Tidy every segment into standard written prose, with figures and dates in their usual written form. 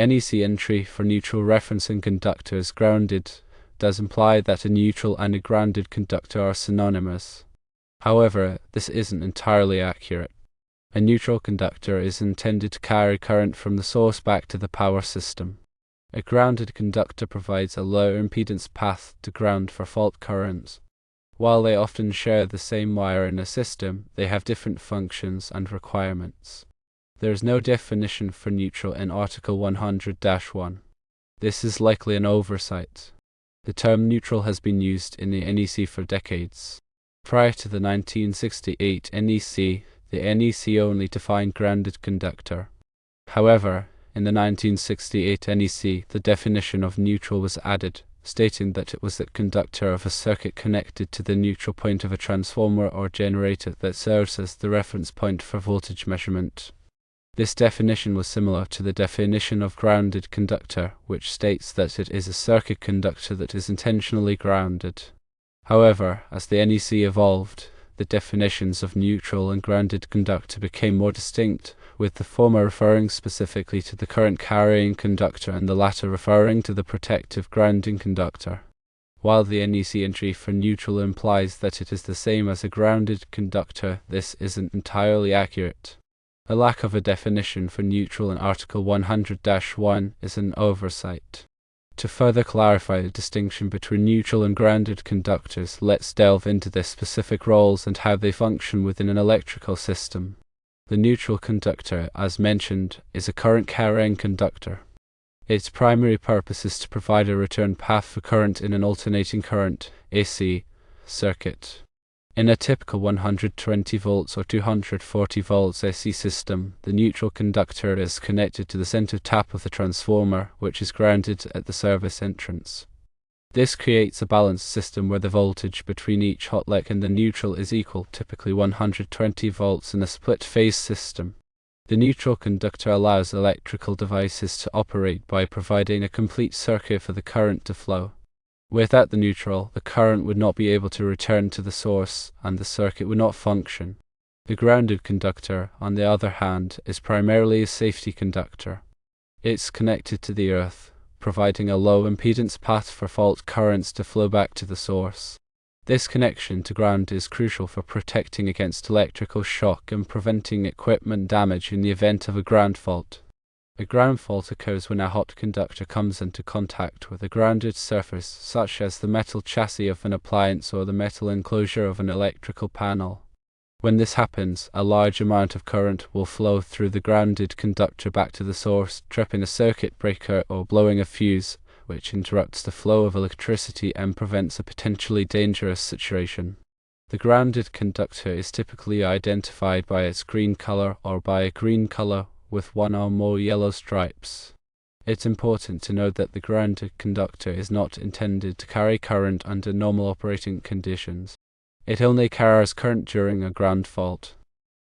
NEC entry for neutral referencing conductors grounded does imply that a neutral and a grounded conductor are synonymous. However, this isn't entirely accurate. A neutral conductor is intended to carry current from the source back to the power system. A grounded conductor provides a low impedance path to ground for fault currents. While they often share the same wire in a system, they have different functions and requirements. There is no definition for neutral in Article 100-1. This is likely an oversight. The term neutral has been used in the NEC for decades. Prior to the 1968 NEC, the NEC only defined grounded conductor. However, in the 1968 NEC, the definition of neutral was added, stating that it was the conductor of a circuit connected to the neutral point of a transformer or generator that serves as the reference point for voltage measurement. This definition was similar to the definition of grounded conductor, which states that it is a circuit conductor that is intentionally grounded. However, as the NEC evolved, the definitions of neutral and grounded conductor became more distinct, with the former referring specifically to the current carrying conductor and the latter referring to the protective grounding conductor. While the NEC entry for neutral implies that it is the same as a grounded conductor, this isn't entirely accurate. A lack of a definition for neutral in Article 100-1 is an oversight. To further clarify the distinction between neutral and grounded conductors, let's delve into their specific roles and how they function within an electrical system. The neutral conductor, as mentioned, is a current-carrying conductor. Its primary purpose is to provide a return path for current in an alternating current (AC) circuit. In a typical 120 volts or 240 volts AC system, the neutral conductor is connected to the center tap of the transformer, which is grounded at the service entrance. This creates a balanced system where the voltage between each hot leg and the neutral is equal, typically 120 volts in a split-phase system. The neutral conductor allows electrical devices to operate by providing a complete circuit for the current to flow. Without the neutral, the current would not be able to return to the source, and the circuit would not function. The grounded conductor, on the other hand, is primarily a safety conductor. It's connected to the earth, providing a low impedance path for fault currents to flow back to the source. This connection to ground is crucial for protecting against electrical shock and preventing equipment damage in the event of a ground fault. A ground fault occurs when a hot conductor comes into contact with a grounded surface, such as the metal chassis of an appliance or the metal enclosure of an electrical panel. When this happens, a large amount of current will flow through the grounded conductor back to the source, tripping a circuit breaker or blowing a fuse, which interrupts the flow of electricity and prevents a potentially dangerous situation. The grounded conductor is typically identified by its green color or by a green color with one or more yellow stripes. It's important to note that the grounded conductor is not intended to carry current under normal operating conditions. It only carries current during a ground fault.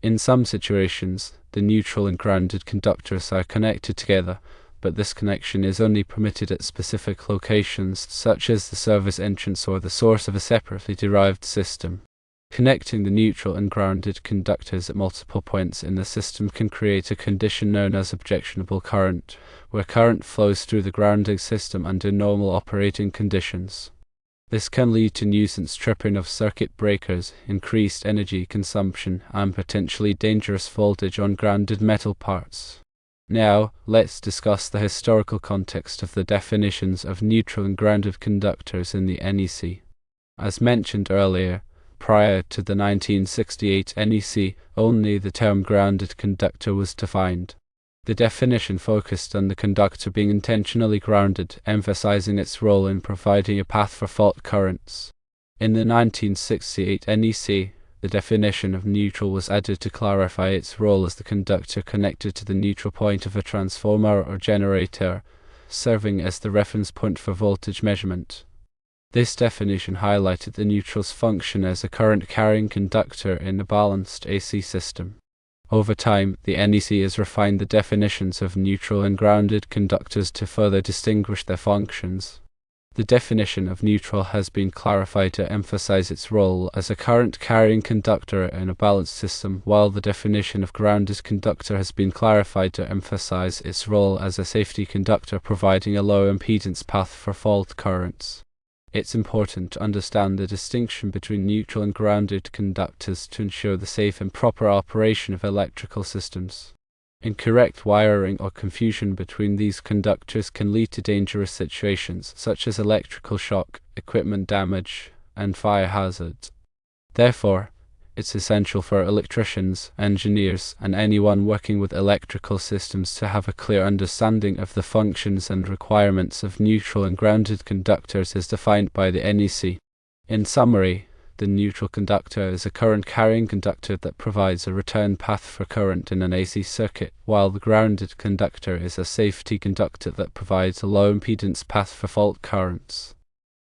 In some situations, the neutral and grounded conductors are connected together, but this connection is only permitted at specific locations, such as the service entrance or the source of a separately derived system. Connecting the neutral and grounded conductors at multiple points in the system can create a condition known as objectionable current, where current flows through the grounding system under normal operating conditions. This can lead to nuisance tripping of circuit breakers, increased energy consumption, and potentially dangerous voltage on grounded metal parts. Now, let's discuss the historical context of the definitions of neutral and grounded conductors in the NEC. As mentioned earlier, prior to the 1968 NEC, only the term grounded conductor was defined. The definition focused on the conductor being intentionally grounded, emphasizing its role in providing a path for fault currents. In the 1968 NEC, the definition of neutral was added to clarify its role as the conductor connected to the neutral point of a transformer or generator, serving as the reference point for voltage measurement. This definition highlighted the neutral's function as a current-carrying conductor in a balanced AC system. Over time, the NEC has refined the definitions of neutral and grounded conductors to further distinguish their functions. The definition of neutral has been clarified to emphasize its role as a current-carrying conductor in a balanced system, while the definition of grounded conductor has been clarified to emphasize its role as a safety conductor providing a low-impedance path for fault currents. It's important to understand the distinction between neutral and grounded conductors to ensure the safe and proper operation of electrical systems. Incorrect wiring or confusion between these conductors can lead to dangerous situations such as electrical shock, equipment damage, and fire hazards. Therefore, it's essential for electricians, engineers, and anyone working with electrical systems to have a clear understanding of the functions and requirements of neutral and grounded conductors as defined by the NEC. In summary, the neutral conductor is a current-carrying conductor that provides a return path for current in an AC circuit, while the grounded conductor is a safety conductor that provides a low-impedance path for fault currents.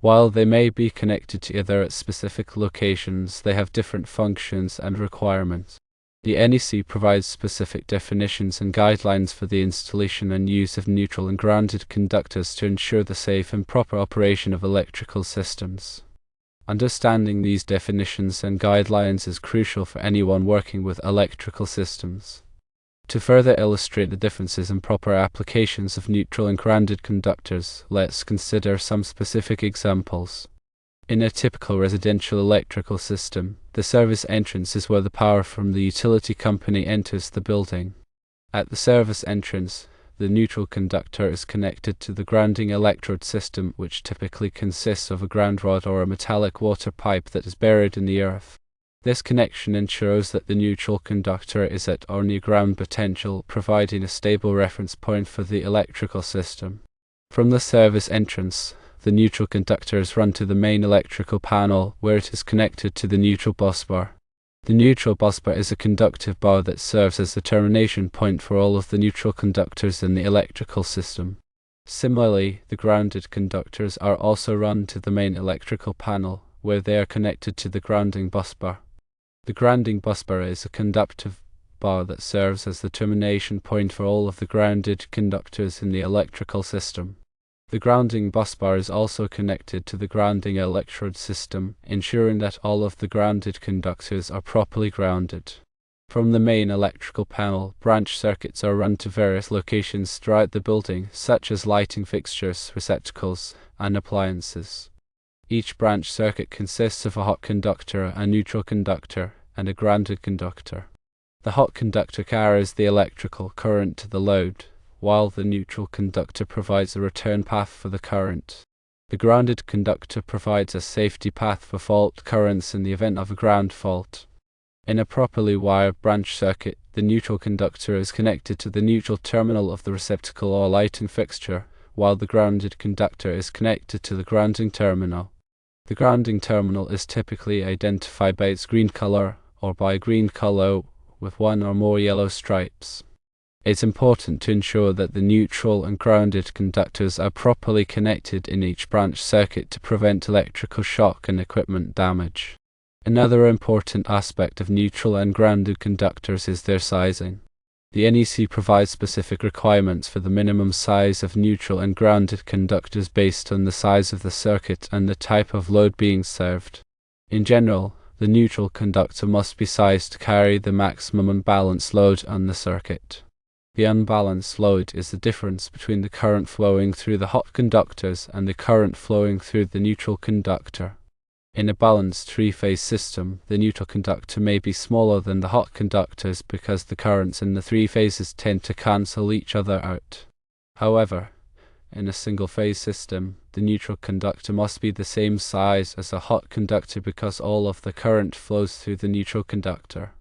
While they may be connected together at specific locations, they have different functions and requirements. The NEC provides specific definitions and guidelines for the installation and use of neutral and grounded conductors to ensure the safe and proper operation of electrical systems. Understanding these definitions and guidelines is crucial for anyone working with electrical systems. To further illustrate the differences and proper applications of neutral and grounded conductors, let's consider some specific examples. In a typical residential electrical system, the service entrance is where the power from the utility company enters the building. At the service entrance, the neutral conductor is connected to the grounding electrode system, which typically consists of a ground rod or a metallic water pipe that is buried in the earth. This connection ensures that the neutral conductor is at or near ground potential, providing a stable reference point for the electrical system. From the service entrance, the neutral conductor is run to the main electrical panel, where it is connected to the neutral busbar. The neutral busbar is a conductive bar that serves as the termination point for all of the neutral conductors in the electrical system. Similarly, the grounded conductors are also run to the main electrical panel, where they are connected to the grounding busbar. The grounding busbar is a conductive bar that serves as the termination point for all of the grounded conductors in the electrical system. The grounding busbar is also connected to the grounding electrode system, ensuring that all of the grounded conductors are properly grounded. From the main electrical panel, branch circuits are run to various locations throughout the building, such as lighting fixtures, receptacles, and appliances. Each branch circuit consists of a hot conductor, a neutral conductor, and a grounded conductor. The hot conductor carries the electrical current to the load, while the neutral conductor provides a return path for the current. The grounded conductor provides a safety path for fault currents in the event of a ground fault. In a properly wired branch circuit, the neutral conductor is connected to the neutral terminal of the receptacle or lighting fixture, while the grounded conductor is connected to the grounding terminal. The grounding terminal is typically identified by its green color or by a green color with one or more yellow stripes. It's important to ensure that the neutral and grounded conductors are properly connected in each branch circuit to prevent electrical shock and equipment damage. Another important aspect of neutral and grounded conductors is their sizing. The NEC provides specific requirements for the minimum size of neutral and grounded conductors based on the size of the circuit and the type of load being served. In general, the neutral conductor must be sized to carry the maximum unbalanced load on the circuit. The unbalanced load is the difference between the current flowing through the hot conductors and the current flowing through the neutral conductor. In a balanced three-phase system, the neutral conductor may be smaller than the hot conductors because the currents in the three phases tend to cancel each other out. However, in a single-phase system, the neutral conductor must be the same size as a hot conductor because all of the current flows through the neutral conductor.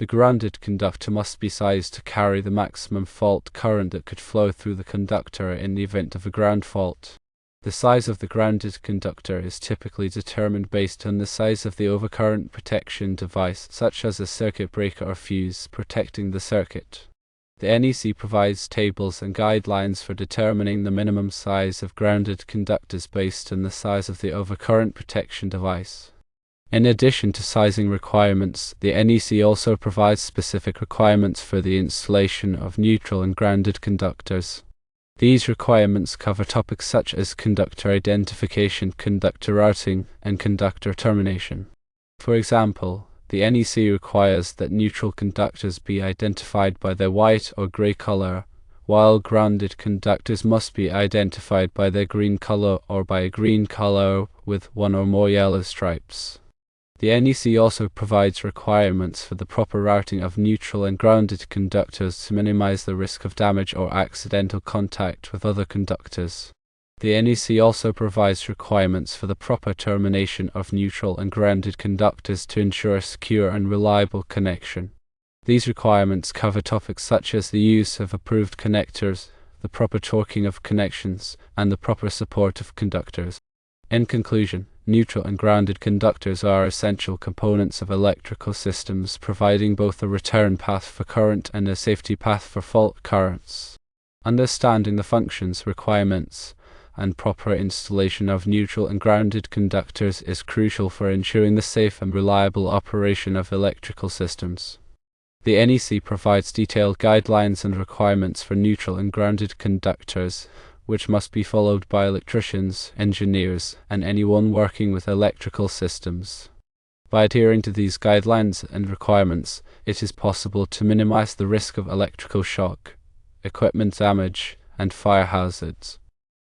The grounded conductor must be sized to carry the maximum fault current that could flow through the conductor in the event of a ground fault. The size of the grounded conductor is typically determined based on the size of the overcurrent protection device, such as a circuit breaker or fuse, protecting the circuit. The NEC provides tables and guidelines for determining the minimum size of grounded conductors based on the size of the overcurrent protection device. In addition to sizing requirements, the NEC also provides specific requirements for the installation of neutral and grounded conductors. These requirements cover topics such as conductor identification, conductor routing, and conductor termination. For example, the NEC requires that neutral conductors be identified by their white or grey color, while grounded conductors must be identified by their green color or by a green color with one or more yellow stripes. The NEC also provides requirements for the proper routing of neutral and grounded conductors to minimize the risk of damage or accidental contact with other conductors. The NEC also provides requirements for the proper termination of neutral and grounded conductors to ensure a secure and reliable connection. These requirements cover topics such as the use of approved connectors, the proper torquing of connections, and the proper support of conductors. In conclusion, neutral and grounded conductors are essential components of electrical systems, providing both a return path for current and a safety path for fault currents. Understanding the functions, requirements, and proper installation of neutral and grounded conductors is crucial for ensuring the safe and reliable operation of electrical systems. The NEC provides detailed guidelines and requirements for neutral and grounded conductors, which must be followed by electricians, engineers, and anyone working with electrical systems. By adhering to these guidelines and requirements, it is possible to minimize the risk of electrical shock, equipment damage, and fire hazards.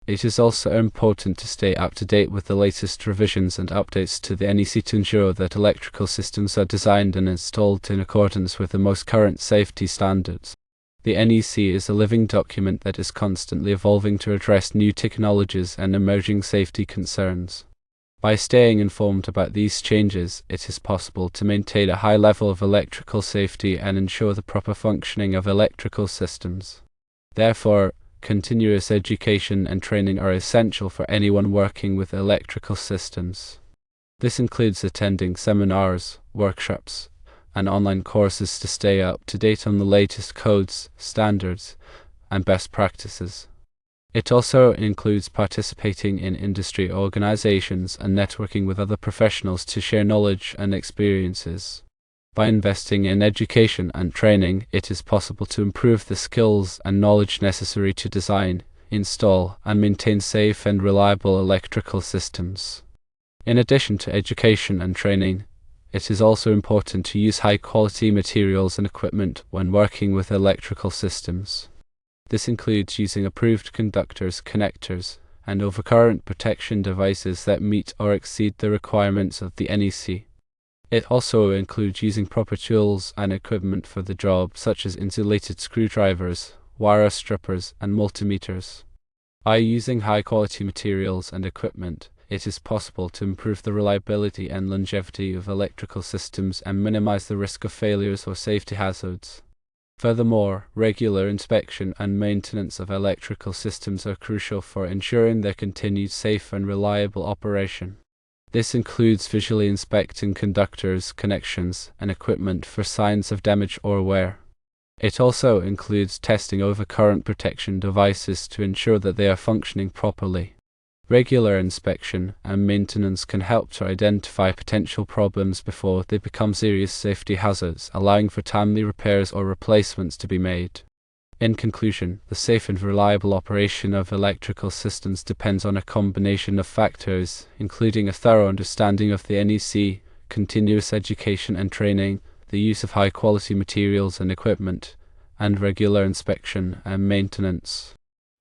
It is also important to stay up to date with the latest revisions and updates to the NEC to ensure that electrical systems are designed and installed in accordance with the most current safety standards. The NEC is a living document that is constantly evolving to address new technologies and emerging safety concerns. By staying informed about these changes, it is possible to maintain a high level of electrical safety and ensure the proper functioning of electrical systems. Therefore, continuous education and training are essential for anyone working with electrical systems. This includes attending seminars, workshops, and online courses to stay up to date on the latest codes, standards, and best practices. It also includes participating in industry organizations and networking with other professionals to share knowledge and experiences. By investing in education and training, it is possible to improve the skills and knowledge necessary to design, install, and maintain safe and reliable electrical systems. In addition to education and training, it is also important to use high-quality materials and equipment when working with electrical systems. This includes using approved conductors, connectors, and overcurrent protection devices that meet or exceed the requirements of the NEC. It also includes using proper tools and equipment for the job, such as insulated screwdrivers, wire strippers, and multimeters. By using high-quality materials and equipment, it is possible to improve the reliability and longevity of electrical systems and minimize the risk of failures or safety hazards. Furthermore, regular inspection and maintenance of electrical systems are crucial for ensuring their continued safe and reliable operation. This includes visually inspecting conductors, connections, and equipment for signs of damage or wear. It also includes testing overcurrent protection devices to ensure that they are functioning properly. Regular inspection and maintenance can help to identify potential problems before they become serious safety hazards, allowing for timely repairs or replacements to be made. In conclusion, the safe and reliable operation of electrical systems depends on a combination of factors, including a thorough understanding of the NEC, continuous education and training, the use of high-quality materials and equipment, and regular inspection and maintenance.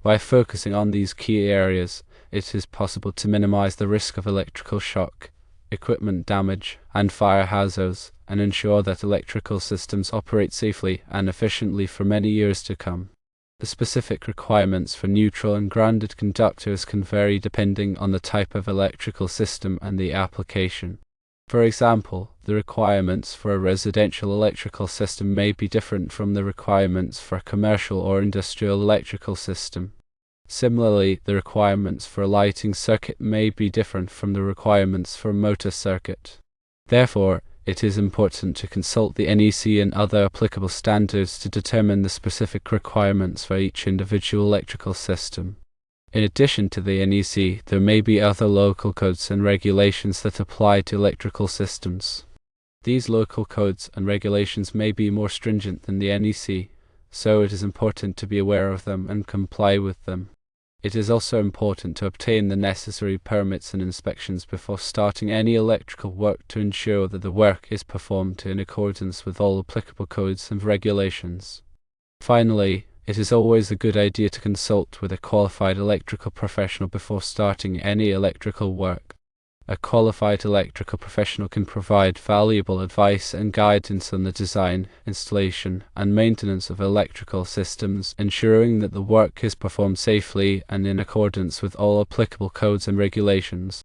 By focusing on these key areas, it is possible to minimize the risk of electrical shock, equipment damage, and fire hazards, and ensure that electrical systems operate safely and efficiently for many years to come. The specific requirements for neutral and grounded conductors can vary depending on the type of electrical system and the application. For example, the requirements for a residential electrical system may be different from the requirements for a commercial or industrial electrical system. Similarly, the requirements for a lighting circuit may be different from the requirements for a motor circuit. Therefore, it is important to consult the NEC and other applicable standards to determine the specific requirements for each individual electrical system. In addition to the NEC, there may be other local codes and regulations that apply to electrical systems. These local codes and regulations may be more stringent than the NEC, so it is important to be aware of them and comply with them. It is also important to obtain the necessary permits and inspections before starting any electrical work to ensure that the work is performed in accordance with all applicable codes and regulations. Finally, it is always a good idea to consult with a qualified electrical professional before starting any electrical work. A qualified electrical professional can provide valuable advice and guidance on the design, installation, and maintenance of electrical systems, ensuring that the work is performed safely and in accordance with all applicable codes and regulations.